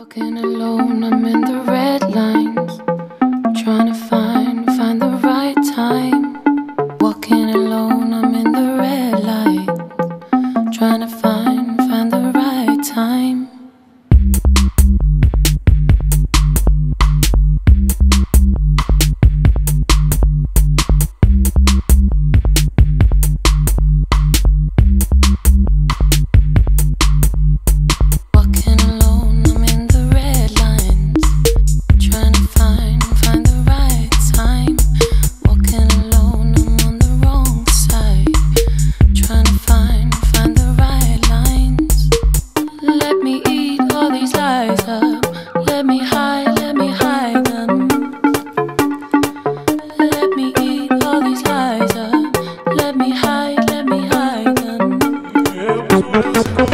Walking alone, I'm in the red lines, trying to find the right time. Walking alone, I'm in the red light, trying to find the right time. Let me hide them. Let me eat all these lies up. Let me hide them.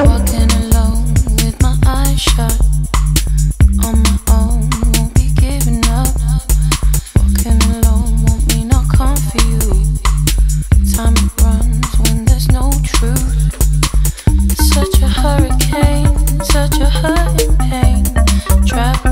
Walking alone with my eyes shut, on my own, won't be giving up. Walking alone won't mean I'll come for you. Time runs when there's no truth. Such a hurricane, such a hurting pain. Trapped